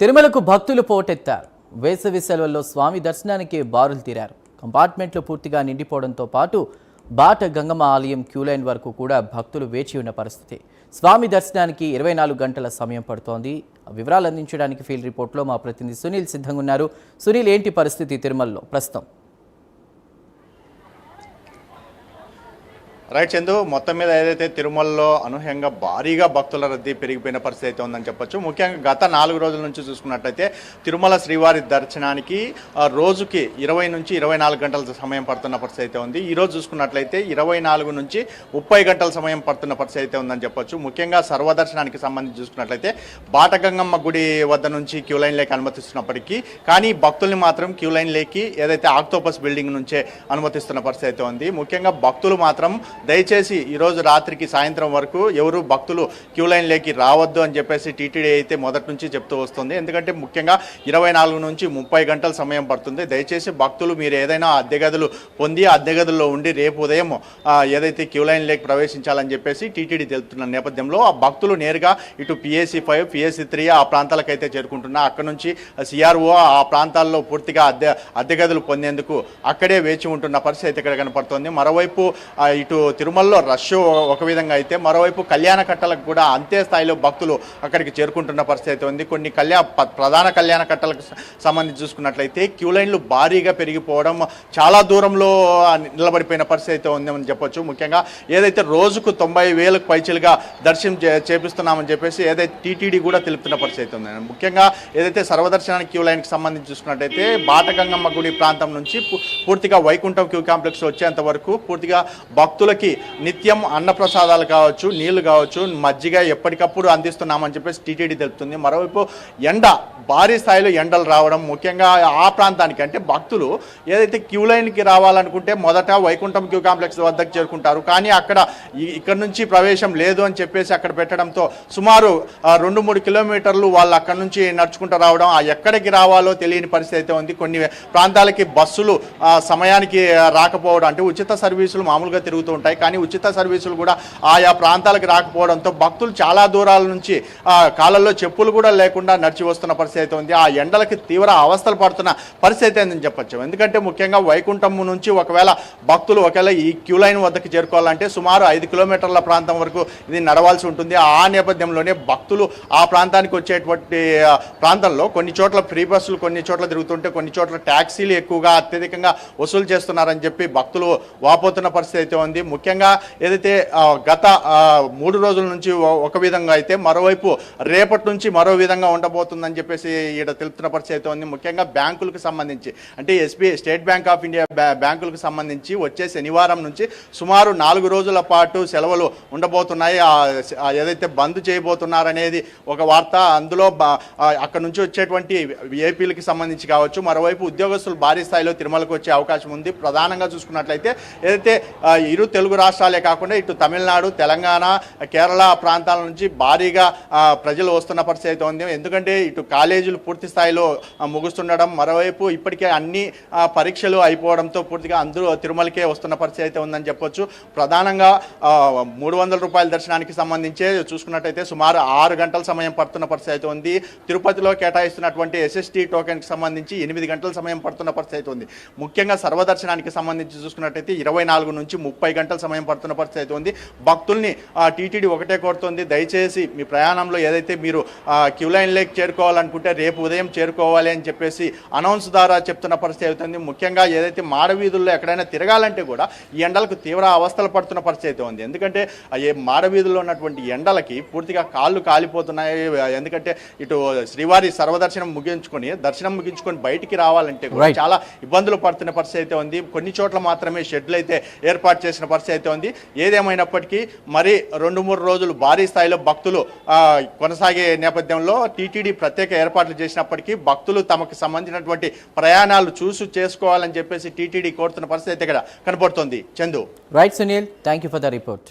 తిరుమలకు భక్తులు పోటెత్తారు. వేసవి సెలవుల్లో స్వామి దర్శనానికి బారులు తీరారు. కంపార్ట్మెంట్లు పూర్తిగా నిండిపోవడంతో పాటు బాట గంగమ్మ ఆలయం క్యూలైన్ వరకు కూడా భక్తులు వేచి ఉన్న పరిస్థితి. స్వామి దర్శనానికి 24 గంటల సమయం పడుతోంది. వివరాలు అందించడానికి ఫీల్డ్ రిపోర్ట్లో మా ప్రతినిధి సునీల్ సిద్ధంగా ఉన్నారు. సునీల్, ఏంటి పరిస్థితి తిరుమలలో ప్రస్తుతం? రైట్ చందు, మొత్తం మీద ఏదైతే తిరుమలలో అనూహ్యంగా భారీగా భక్తుల రద్దీ పెరిగిపోయిన పరిస్థితి అయితే ఉందని చెప్పొచ్చు. ముఖ్యంగా గత 4 రోజుల నుంచి చూసుకున్నట్లయితే తిరుమల శ్రీవారి దర్శనానికి రోజుకి 20 నుంచి 24 గంటల సమయం పడుతున్న పరిస్థితి అయితే ఉంది. ఈరోజు చూసుకున్నట్లయితే 24 నుంచి 30 గంటల సమయం పడుతున్న పరిస్థితి అయితే ఉందని చెప్పొచ్చు. ముఖ్యంగా సర్వదర్శనానికి సంబంధించి చూసుకున్నట్లయితే బాటగంగమ్మ గుడి వద్ద నుంచి క్యూ లైన్ లేక అనుమతిస్తున్నప్పటికీ కానీ భక్తుల్ని మాత్రం క్యూ లైన్ లేకి ఏదైతే ఆక్టోపస్ బిల్డింగ్ నుంచే అనుమతిస్తున్న పరిస్థితి అయితే ఉంది. ముఖ్యంగా భక్తులు మాత్రం దయచేసి ఈరోజు రాత్రికి సాయంత్రం వరకు ఎవరు భక్తులు క్యూ లైన్ లేకి రావద్దు అని చెప్పేసి టీటీడీ అయితే మొదటి నుంచి చెప్తూ వస్తుంది. ఎందుకంటే ముఖ్యంగా 24 నుంచి 30 గంటల సమయం పడుతుంది. దయచేసి భక్తులు మీరు ఏదైనా అద్దె గదులు పొంది అద్దె గదుల్లో ఉండి రేపు ఉదయం ఏదైతే క్యూ లైన్ లేకి ప్రవేశించాలని చెప్పేసి టీటీడీ తెలుపుతున్న నేపథ్యంలో ఆ భక్తులు నేరుగా ఇటు PAC 5 PAC 3 ఆ ప్రాంతాలకైతే చేరుకుంటున్నా. అక్కడ నుంచి CRO ఆ ప్రాంతాల్లో పూర్తిగా అద్దె గదులు పొందేందుకు అక్కడే వేచి ఉంటున్న పరిస్థితి ఇక్కడ కనపడుతుంది. మరోవైపు ఇటు తిరుమలలో రష్ ఒక విధంగా అయితే మరోవైపు కళ్యాణ కట్టలకు కూడా అంతే స్థాయిలో భక్తులు అక్కడికి చేరుకుంటున్న పరిస్థితి ఉంది. కొన్ని ప్రధాన కళ్యాణ కట్టలకు సంబంధించి చూసుకున్నట్లయితే క్యూ లైన్లు భారీగా పెరిగిపోవడం, చాలా నిలబడిపోయిన పరిస్థితి ఉందని చెప్పొచ్చు. ముఖ్యంగా ఏదైతే రోజుకు 90,000కు పైచిలుగా దర్శనం చేపిస్తున్నామని చెప్పేసి ఏదైతే టీటీడీ కూడా తెలుపుతున్న పరిస్థితి ఉంది. ముఖ్యంగా ఏదైతే సర్వదర్శనానికి క్యూ లైన్కి సంబంధించి చూసుకున్నట్లయితే బాటగంగమ్మ గుడి ప్రాంతం నుంచి పూర్తిగా వైకుంఠం క్యూ కాంప్లెక్స్ వచ్చేంత వరకు పూర్తిగా భక్తులకి నిత్యం అన్నప్రసాదాలు కావచ్చు, నీళ్లు కావచ్చు, మజ్జిగ ఎప్పటికప్పుడు అందిస్తున్నామని చెప్పేసి టీటీడీ తెలుపుతుంది. మరోవైపు భారీ స్థాయిలో ఎండలు రావడం, ముఖ్యంగా ఆ ప్రాంతానికి అంటే భక్తులు ఏదైతే క్యూ లైన్కి రావాలనుకుంటే మొదట వైకుంఠం క్యూ కాంప్లెక్స్ వద్దకు చేరుకుంటారు. కానీ ఇక్కడ నుంచి ప్రవేశం లేదు అని చెప్పేసి అక్కడ పెట్టడంతో సుమారు 2-3 కిలోమీటర్లు వాళ్ళు అక్కడ నుంచి నడుచుకుంటూ రావడం, ఎక్కడికి రావాలో తెలియని పరిస్థితి అయితే ఉంది. కొన్ని ప్రాంతాలకి బస్సులు సమయానికి రాకపోవడం, అంటే ఉచిత సర్వీసులు మామూలుగా తిరుగుతూ ఉంటాయి కానీ ఉచిత సర్వీసులు కూడా ఆయా ప్రాంతాలకు రాకపోవడంతో భక్తులు చాలా దూరాల నుంచి కాళ్ళల్లో చెప్పులు కూడా లేకుండా నడిచి వస్తున్న పరిస్థితి అయితే ఉంది. ఆ ఎండలకి తీవ్ర అవస్థలు పడుతున్న పరిస్థితి అని చెప్పొచ్చు. ఎందుకంటే ముఖ్యంగా వైకుంఠం నుంచి ఒకవేళ ఈ క్యూ లైన్ వద్దకు చేరుకోవాలంటే సుమారు 5 కిలోమీటర్ల ప్రాంతం వరకు ఇది నడవాల్సి ఉంటుంది. ఆ నేపథ్యంలోనే భక్తులు ఆ ప్రాంతానికి వచ్చేటువంటి ప్రాంతంలో కొన్ని చోట్ల ఫ్రీ బస్సులు కొన్ని చోట్ల తిరుగుతుంటే కొన్ని చోట్ల ట్యాక్సీలు ఎక్కువగా అత్యధికంగా వసూలు చేస్తున్నారని చెప్పి భక్తులు వాపోతున్న పరిస్థితి అయితే ఉంది. ముఖ్యంగా ఏదైతే గత 3 రోజుల నుంచి ఒక విధంగా అయితే మరోవైపు రేపటి నుంచి మరో విధంగా ఉండబోతుందని చెప్పేసి ఇక్కడ తెలుపుతున్న పరిస్థితి అయితే ఉంది. ముఖ్యంగా బ్యాంకులకు సంబంధించి అంటే స్టేట్ బ్యాంక్ ఆఫ్ ఇండియా బ్యాంకులకు సంబంధించి వచ్చే శనివారం నుంచి సుమారు 4 రోజుల పాటు సెలవులు ఉండబోతున్నాయి. ఏదైతే బంద్ చేయబోతున్నారనేది ఒక వార్త. అందులో అక్కడ నుంచి వచ్చేటువంటి ఏపీలకు సంబంధించి కావచ్చు, మరోవైపు ఉద్యోగస్తులు భారీ స్థాయిలో తిరుమలకు వచ్చే అవకాశం ఉంది. ప్రధానంగా చూసుకున్నట్లయితే ఏదైతే ఇరు తెలుగు రాష్ట్రాలే కాకుండా ఇటు తమిళనాడు, తెలంగాణ, కేరళ ప్రాంతాల నుంచి భారీగా ప్రజలు వస్తున్న పరిస్థితి అయితే ఉంది. ఎందుకంటే ఇటు కాలేజీలు పూర్తి స్థాయిలో ముగుస్తుండడం, మరోవైపు ఇప్పటికే అన్ని పరీక్షలు అయిపోవడంతో పూర్తిగా అందరూ తిరుమలకే వస్తున్న పరిస్థితి అయితే ఉందని చెప్పొచ్చు. ప్రధానంగా 300 రూపాయల దర్శనానికి సంబంధించి చూసుకున్నట్టయితే సుమారు 6 గంటల సమయం పడుతున్న పరిస్థితి అయితే ఉంది. తిరుపతిలో కేటాయిస్తున్నటువంటి SST టోకెన్కి సంబంధించి 8 గంటల సమయం పడుతున్న పరిస్థితి అయితే ఉంది. ముఖ్యంగా సర్వదర్శనానికి సంబంధించి చూసుకున్నట్టయితే 24 నుంచి 30 గంటల సమయం పడుతున్న పరిస్థితి అయితే ఉంది. భక్తుల్ని టీటీడీ ఒకటే కోరుతుంది, దయచేసి మీ ప్రయాణంలో ఏదైతే మీరు క్యూ లైన్ లేక్ చేరుకోవాలనుకుంటే రేపు ఉదయం చేరుకోవాలి అని చెప్పేసి అనౌన్స్ ద్వారా చెప్తున్న పరిస్థితి అవుతుంది. ముఖ్యంగా ఏదైతే మాడవీధుల్లో ఎక్కడైనా తిరగాలంటే కూడా ఈ ఎండలకు తీవ్ర అవస్థలు పడుతున్న పరిస్థితి అయితే ఉంది. ఎందుకంటే మాడవీధుల్లో ఉన్నటువంటి ఎండలకి పూర్తిగా కాళ్ళు కాలిపోతున్నాయి. ఎందుకంటే ఇటు శ్రీవారి సర్వదర్శనం ముగించుకొని బయటికి రావాలంటే కూడా చాలా ఇబ్బందులు పడుతున్న పరిస్థితి అయితే ఉంది. కొన్ని చోట్ల మాత్రమే షెడ్లు అయితే ఏర్పాటు చేసిన పరిస్థితి అయితే ఉంది. ఏదేమైనప్పటికీ మరి 2-3 రోజులు భారీ స్థాయిలో భక్తులు కొనసాగే నేపథ్యంలో టీటీడీ ప్రత్యేక ఏర్పాట్లు చేసినప్పటికీ భక్తులు తమకు సంబంధించినటువంటి ప్రయాణాలు చేసుకోవాలని చెప్పేసి టీటీడీ కోరుతున్న పరిస్థితి ఇక్కడ కనపడుతుంది. Chandu. Right Sunil, thank you for the report.